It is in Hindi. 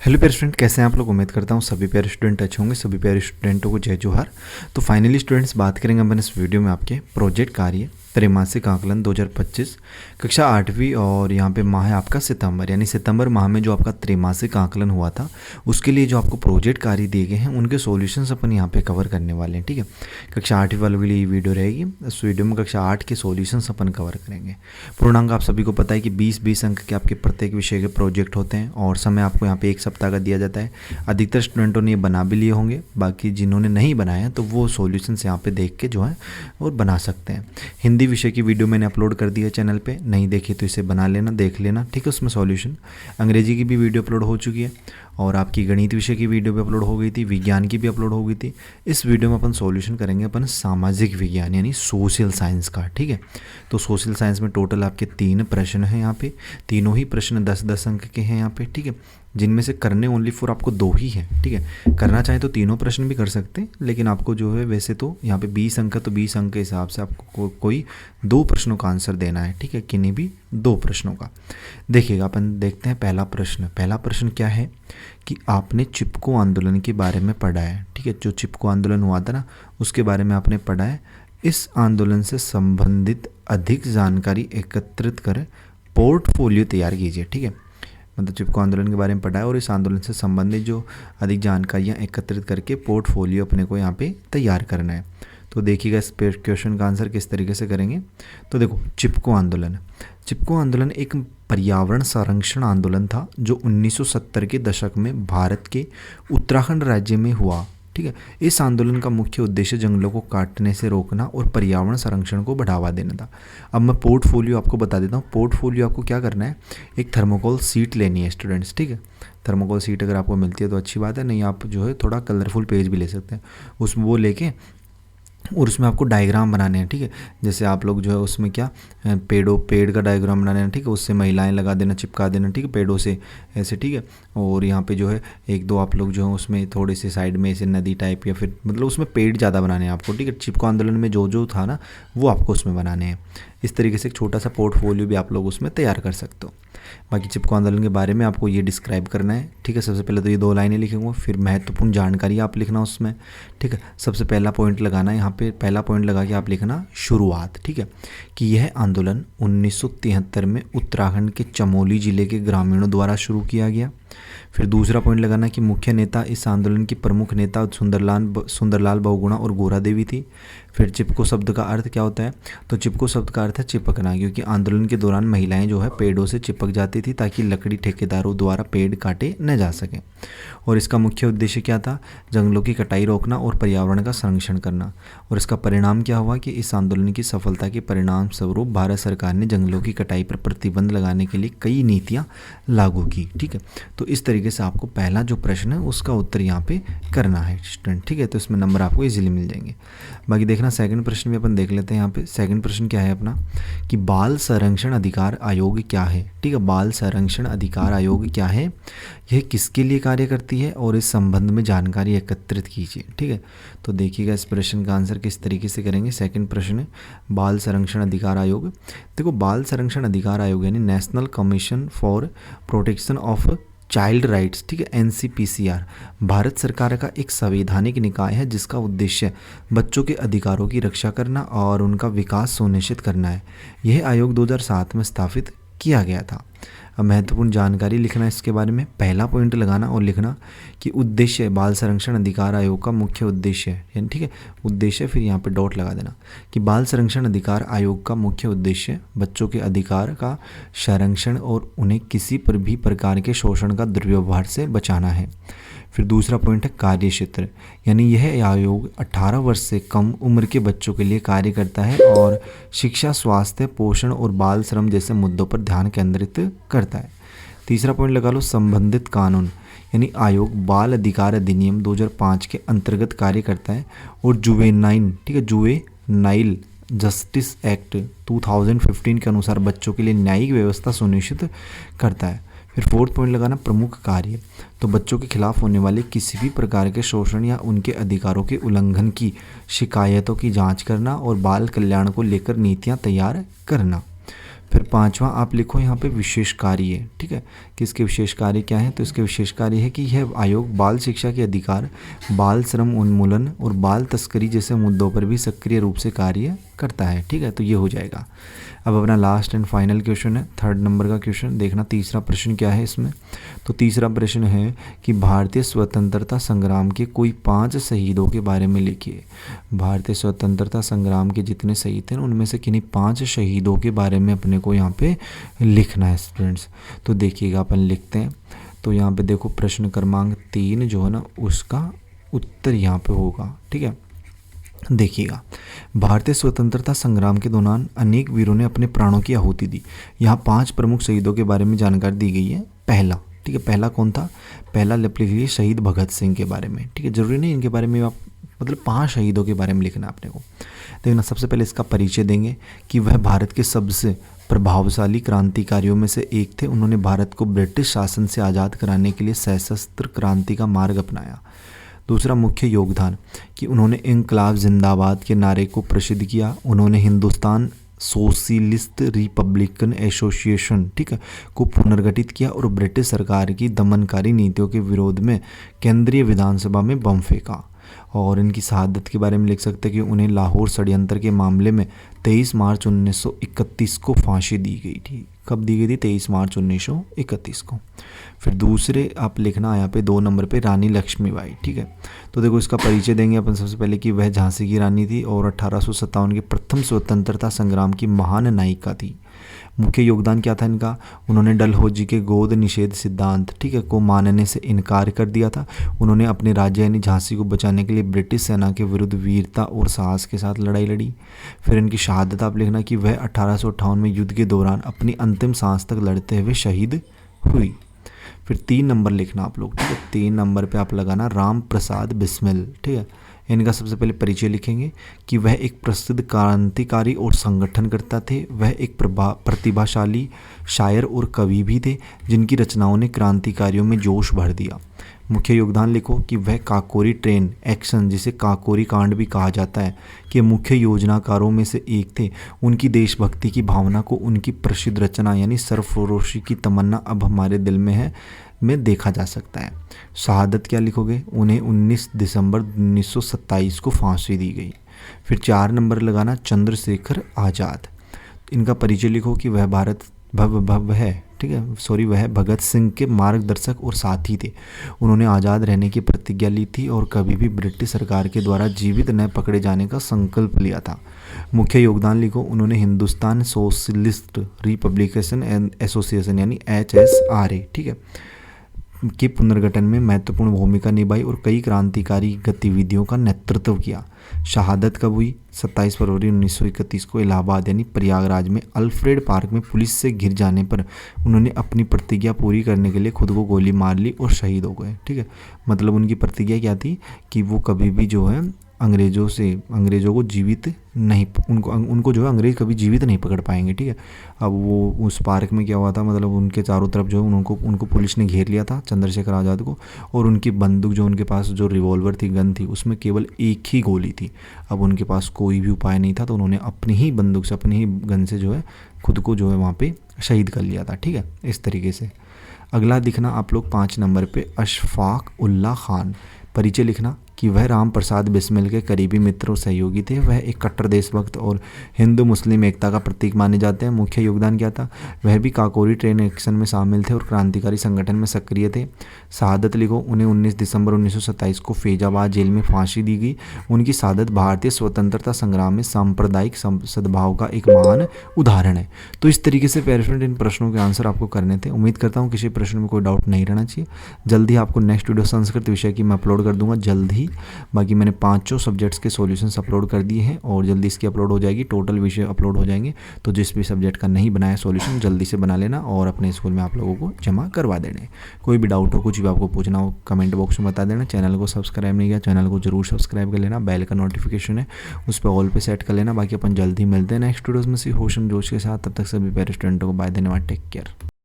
हेलो प्यारे स्टूडेंट, कैसे हैं आप लोग। उम्मीद करता हूँ सभी प्यारे स्टूडेंट अच्छे होंगे। सभी प्यारे स्टूडेंटों को जय जोहार। तो फाइनली स्टूडेंट्स, बात करेंगे अपन इस वीडियो में आपके प्रोजेक्ट कार्य त्रैमासिक आकलन 2025 कक्षा 8वीं और यहाँ पे माह है आपका सितंबर, यानी सितंबर माह में जो आपका त्रैमासिक आकलन हुआ था उसके लिए जो आपको प्रोजेक्ट कार्य दिए गए हैं उनके सॉल्यूशंस अपन यहाँ पे कवर करने वाले हैं। ठीक है, कक्षा 8वीं वालों के लिए ये वीडियो रहेगी। इस वीडियो में कक्षा 8 के सॉल्यूशंस अपन कवर करेंगे। पूर्णांक आप सभी को पता है कि 20-20 अंक के आपके प्रत्येक विषय के प्रोजेक्ट होते हैं और समय आपको यहाँ पे 1 सप्ताह का दिया जाता है। अधिकतर स्टूडेंटों ने ये बना भी लिए होंगे, बाकी जिन्होंने नहीं बनाया तो वो सॉल्यूशंस यहाँ पे देख के जो है और बना सकते हैं। हिंदी विषय की वीडियो मैंने अपलोड कर दी है चैनल पे, नहीं देखी तो इसे बना लेना, देख लेना। ठीक है, उसमें सॉल्यूशन। अंग्रेजी की भी वीडियो अपलोड हो चुकी है और आपकी गणित विषय की वीडियो भी अपलोड हो गई थी, विज्ञान की भी अपलोड हो गई थी। इस वीडियो में अपन सॉल्यूशन करेंगे अपन सामाजिक विज्ञान यानी सोशल साइंस का। ठीक है, तो सोशल साइंस में टोटल आपके 3 प्रश्न हैं यहाँ पे, तीनों ही प्रश्न 10-10 अंक के हैं यहाँ पे। ठीक है, जिनमें से करने ओनली फॉर आपको 2 ही हैं। ठीक है, करना चाहें तो तीनों प्रश्न भी कर सकते हैं, लेकिन आपको जो है वैसे तो यहाँ पे 20 अंक है तो 20 अंक के हिसाब से आपको कोई 2 प्रश्नों का आंसर देना है। ठीक है, किन्हीं भी 2 प्रश्नों का। देखिएगा, अपन देखते हैं पहला प्रश्न। पहला प्रश्न क्या है कि आपने चिपको आंदोलन के बारे में पढ़ा है। ठीक है, जो चिपको आंदोलन हुआ था ना उसके बारे में आपने पढ़ा है। इस आंदोलन से संबंधित अधिक जानकारी एकत्रित कर पोर्टफोलियो तैयार कीजिए। ठीक है, मतलब चिपको आंदोलन के बारे में पढ़ा है और इस आंदोलन से संबंधित जो अधिक जानकारियाँ एकत्रित करके पोर्टफोलियो अपने को यहाँ पे तैयार करना है। तो देखिएगा इस क्वेश्चन का आंसर किस तरीके से करेंगे। तो देखो, चिपको आंदोलन एक पर्यावरण संरक्षण आंदोलन था जो 1970 के दशक में भारत के उत्तराखंड राज्य में हुआ। ठीक है, इस आंदोलन का मुख्य उद्देश्य जंगलों को काटने से रोकना और पर्यावरण संरक्षण को बढ़ावा देना था। अब मैं पोर्टफोलियो आपको बता देता हूँ। पोर्टफोलियो आपको क्या करना है, एक थर्मोकोल सीट लेनी है स्टूडेंट्स। ठीक है, थर्मोकोल सीट अगर आपको मिलती है तो अच्छी बात है, नहीं आप जो है थोड़ा कलरफुल पेज भी ले सकते हैं। उसमें वो लेके और उसमें आपको डायग्राम बनाने हैं। ठीक है, जैसे आप लोग जो है उसमें क्या पेड़ का डायग्राम बनाना है। ठीक है, उससे महिलाएं लगा देना, चिपका देना। ठीक है, पेड़ों से ऐसे। ठीक है, और यहाँ पे जो है 1-2 आप लोग जो है उसमें थोड़े से साइड में ऐसे नदी टाइप या फिर मतलब उसमें पेड़ ज़्यादा बनाने हैं आपको। ठीक है, चिपको आंदोलन में जो था ना वो आपको उसमें बनाने हैं। इस तरीके से एक छोटा सा पोर्टफोलियो भी आप लोग उसमें तैयार कर सकते हो। बाकी चिपको आंदोलन के बारे में आपको ये डिस्क्राइब करना है। ठीक है, सबसे पहले तो ये 2 लाइनें लिखेंगे, फिर महत्वपूर्ण जानकारी आप लिखना उसमें। ठीक है, सबसे पहला पॉइंट लगाना है यहाँ पे, पहला पॉइंट लगा के आप लिखना शुरुआत। ठीक है, कि यह आंदोलन 1973 में उत्तराखंड के चमोली जिले के ग्रामीणों द्वारा शुरू किया गया। फिर दूसरा पॉइंट लगाना कि मुख्य नेता इस आंदोलन की प्रमुख नेता सुंदरलाल बहुगुणा और गोरा देवी थी। फिर चिपको शब्द का अर्थ क्या होता है, तो चिपको शब्द का अर्थ है चिपकना, क्योंकि आंदोलन के दौरान महिलाएं जो है पेड़ों से चिपक जाती थी ताकि लकड़ी ठेकेदारों द्वारा पेड़ काटे न जा सकें। और इसका मुख्य उद्देश्य क्या था, जंगलों की कटाई रोकना और पर्यावरण का संरक्षण करना। और इसका परिणाम क्या हुआ कि इस आंदोलन की सफलता के परिणाम स्वरूप भारत सरकार ने जंगलों की कटाई पर प्रतिबंध लगाने के लिए कई नीतियाँ लागू की। ठीक है, तो इस तरीके से आपको पहला जो प्रश्न है उसका उत्तर यहाँ पे करना है स्टूडेंट। ठीक है, तो इसमें नंबर आपको इजीली मिल जाएंगे। बाकी देखना सेकंड प्रश्न भी अपन देख लेते हैं। यहाँ पे सेकंड प्रश्न क्या है अपना कि बाल संरक्षण अधिकार आयोग क्या है। ठीक है, बाल संरक्षण अधिकार आयोग क्या है, यह किसके लिए कार्य करती है और इस संबंध में जानकारी एकत्रित कीजिए। ठीक है, तो देखिएगा इस प्रश्न का आंसर किस तरीके से करेंगे। सेकंड प्रश्न है बाल संरक्षण अधिकार आयोग। देखो, बाल संरक्षण अधिकार आयोग यानी national commission for protection of child rights. ठीक है, NCPCR भारत सरकार का एक संवैधानिक निकाय है जिसका उद्देश्य बच्चों के अधिकारों की रक्षा करना और उनका विकास सुनिश्चित करना है। यह आयोग 2007 में स्थापित किया गया था। अब महत्वपूर्ण जानकारी लिखना इसके बारे में, पहला पॉइंट लगाना और लिखना कि उद्देश्य बाल संरक्षण अधिकार आयोग का मुख्य उद्देश्य है, यानी ठीक है उद्देश्य, फिर यहाँ पे डॉट लगा देना कि बाल संरक्षण अधिकार आयोग का मुख्य उद्देश्य बच्चों के अधिकार का संरक्षण और उन्हें किसी पर भी प्रकार के शोषण का दुर्व्यवहार से बचाना है। फिर दूसरा पॉइंट है कार्य क्षेत्र, यानी यह आयोग 18 वर्ष से कम उम्र के बच्चों के लिए कार्य करता है और शिक्षा, स्वास्थ्य, पोषण और बाल श्रम जैसे मुद्दों पर ध्यान केंद्रित करता है। तीसरा पॉइंट लगा लो संबंधित कानून, यानी आयोग बाल अधिकार अधिनियम 2005 के अंतर्गत कार्य करता है और जुवेनाइल जस्टिस एक्ट 2015 के अनुसार बच्चों के लिए न्यायिक व्यवस्था सुनिश्चित करता है। फिर फोर्थ पॉइंट लगाना प्रमुख कार्य, तो बच्चों के खिलाफ होने वाले किसी भी प्रकार के शोषण या उनके अधिकारों के उल्लंघन की शिकायतों की जांच करना और बाल कल्याण को लेकर नीतियां तैयार करना। फिर पांचवा आप लिखो यहाँ पे विशेष कार्य, ठीक है, कि इसके विशेष कार्य क्या है। तो इसके विशेष कार्य है कि यह आयोग बाल शिक्षा के अधिकार, बाल श्रम उन्मूलन और बाल तस्करी जैसे मुद्दों पर भी सक्रिय रूप से कार्य करता है, ठीक है। तो ये हो जाएगा। अब अपना लास्ट एंड फाइनल क्वेश्चन है, 3rd नंबर का क्वेश्चन। देखना तीसरा प्रश्न क्या है इसमें। तो तीसरा प्रश्न है कि भारतीय स्वतंत्रता संग्राम के कोई 5 शहीदों के बारे में लिखिए। भारतीय स्वतंत्रता संग्राम के जितने शहीद हैं उनमें से किन्हीं 5 शहीदों के बारे में अपने को यहाँ पे लिखना है स्टूडेंट्स। तो देखिएगा अपन लिखते हैं। तो यहाँ पे देखो प्रश्न क्रमांक 3 जो है ना उसका उत्तर यहाँ पे होगा, ठीक है। देखिएगा, भारतीय स्वतंत्रता संग्राम के दौरान अनेक वीरों ने अपने प्राणों की आहुति दी। यहाँ 5 प्रमुख शहीदों के बारे में जानकारी दी गई है। पहला, ठीक है, पहला कौन था? पहला लिख लीजिए शहीद भगत सिंह के बारे में, ठीक है। जरूरी नहीं इनके बारे में आप मतलब 5 शहीदों के बारे में लिखना आपने को। देखना, सबसे पहले इसका परिचय देंगे कि वह भारत के सबसे प्रभावशाली क्रांतिकारियों में से एक थे। उन्होंने भारत को ब्रिटिश शासन से आज़ाद कराने के लिए सशस्त्र क्रांति का मार्ग अपनाया। दूसरा, मुख्य योगदान कि उन्होंने इनकलाब जिंदाबाद के नारे को प्रसिद्ध किया। उन्होंने हिंदुस्तान सोशलिस्ट रिपब्लिकन एसोसिएशन, ठीक है, को पुनर्गठित किया और ब्रिटिश सरकार की दमनकारी नीतियों के विरोध में केंद्रीय विधानसभा में बम फेंका। और इनकी शहादत के बारे में लिख सकते हैं कि उन्हें लाहौर षड्यंत्र के मामले में 23 मार्च 1931 को फांसी दी गई थी। कब दी गई थी? 23 मार्च 1931 को। फिर दूसरे आप लिखना यहाँ पे 2 नंबर पे रानी लक्ष्मीबाई, ठीक है। तो देखो इसका परिचय देंगे अपन सबसे पहले कि वह झांसी की रानी थी और 1857 के प्रथम स्वतंत्रता संग्राम की महान नायिका थी। मुख्य योगदान क्या था इनका? उन्होंने डलहौजी के गोद निषेध सिद्धांत, ठीक है, को मानने से इनकार कर दिया था। उन्होंने अपने राज्य यानी झांसी को बचाने के लिए ब्रिटिश सेना के विरुद्ध वीरता और साहस के साथ लड़ाई लड़ी। फिर इनकी शहादत आप लिखना कि वह 1858 में युद्ध के दौरान अपनी अंतिम सांस तक लड़ते हुए शहीद हुई। फिर 3 नंबर लिखना आप लोग, ठीक है। 3 नंबर पे आप लगाना राम प्रसाद बिस्मिल, ठीक है। इनका सबसे पहले परिचय लिखेंगे कि वह एक प्रसिद्ध क्रांतिकारी और संगठनकर्ता थे। वह एक प्रतिभाशाली शायर और कवि भी थे जिनकी रचनाओं ने क्रांतिकारियों में जोश भर दिया। मुख्य योगदान लिखो कि वह काकोरी ट्रेन एक्शन, जिसे काकोरी कांड भी कहा जाता है, के मुख्य योजनाकारों में से एक थे। उनकी देशभक्ति की भावना को उनकी प्रसिद्ध रचना यानी सरफरोशी की तमन्ना अब हमारे दिल में है में देखा जा सकता है। शहादत क्या लिखोगे? उन्हें 19 दिसंबर 1927 को फांसी दी गई। फिर 4 नंबर लगाना चंद्रशेखर आज़ाद। इनका परिचय लिखो कि वह वह भगत सिंह के मार्गदर्शक और साथी थे। उन्होंने आज़ाद रहने की प्रतिज्ञा ली थी और कभी भी ब्रिटिश सरकार के द्वारा जीवित न पकड़े जाने का संकल्प लिया था। मुख्य योगदान लिखो, उन्होंने हिंदुस्तान सोशलिस्ट रिपब्लिकन एसोसिएशन यानी HSRA, ठीक है, के पुनर्गठन में महत्वपूर्ण भूमिका निभाई और कई क्रांतिकारी गतिविधियों का नेतृत्व किया। शहादत कब हुई? 27 फरवरी 1931 को इलाहाबाद यानी प्रयागराज में अल्फ्रेड पार्क में पुलिस से घिर जाने पर उन्होंने अपनी प्रतिज्ञा पूरी करने के लिए खुद को गोली मार ली और शहीद हो गए, ठीक है। मतलब उनकी प्रतिज्ञा क्या थी कि वो कभी भी जो है अंग्रेज़ों को जीवित नहीं, उनको जो है अंग्रेज़ कभी जीवित नहीं पकड़ पाएंगे, ठीक है। अब वो उस पार्क में क्या हुआ था, मतलब उनके चारों तरफ जो है उनको पुलिस ने घेर लिया था, चंद्रशेखर आज़ाद को, और उनकी बंदूक जो उनके पास जो रिवॉल्वर थी, गन थी, उसमें केवल एक ही गोली थी। अब उनके पास कोई भी उपाय नहीं था तो उन्होंने अपनी ही बंदूक से, अपनी ही गन से जो है खुद को जो है वहाँ पर शहीद कर लिया था, ठीक है, इस तरीके से। अगला दिखना आप लोग 5 नंबर पर अशफाक उल्ला खान। परिचय लिखना कि वह राम प्रसाद बिस्मिल के करीबी मित्र और सहयोगी थे। वह एक कट्टर देशभक्त और हिंदू मुस्लिम एकता का प्रतीक माने जाते हैं। मुख्य योगदान क्या था? वह भी काकोरी ट्रेन एक्शन में शामिल थे और क्रांतिकारी संगठन में सक्रिय थे। शहादत लिखो, उन्हें 19 दिसंबर 1927 को फैजाबाद जेल में फांसी दी गई। उनकी शहादत भारतीय स्वतंत्रता संग्राम में सांप्रदायिक सद्भाव का एक महान उदाहरण है। तो इस तरीके से प्यारे फ्रेंड इन प्रश्नों के आंसर आपको करने थे। उम्मीद करता हूँ किसी प्रश्न में कोई डाउट नहीं रहना चाहिए। जल्दी आपको नेक्स्ट वीडियो संस्कृत विषय की मैं अपलोड कर दूंगा जल्द ही। बाकी मैंने 5 सब्जेक्ट्स के सॉल्यूशंस अपलोड कर दिए हैं और जल्दी इसकी अपलोड हो जाएगी, टोटल विषय अपलोड हो जाएंगे। तो जिस भी सब्जेक्ट का नहीं बनाया सॉल्यूशन जल्दी से बना लेना और अपने स्कूल में आप लोगों को जमा करवा देना। कोई भी डाउट हो, कुछ भी आपको पूछना हो, कमेंट बॉक्स में बता देना। चैनल को सब्सक्राइब नहीं किया, चैनल को जरूर सब्सक्राइब कर लेना। बेल का नोटिफिकेशन है उस पर ऑल पे सेट कर लेना। बाकी अपन जल्दी मिलते हैं नेक्स्ट वीडियोज़ में सी होशन जोश के साथ। तब तक सभी पेरेंट्स स्टूडेंटों को बाय, धन्यवाद, टेक केयर।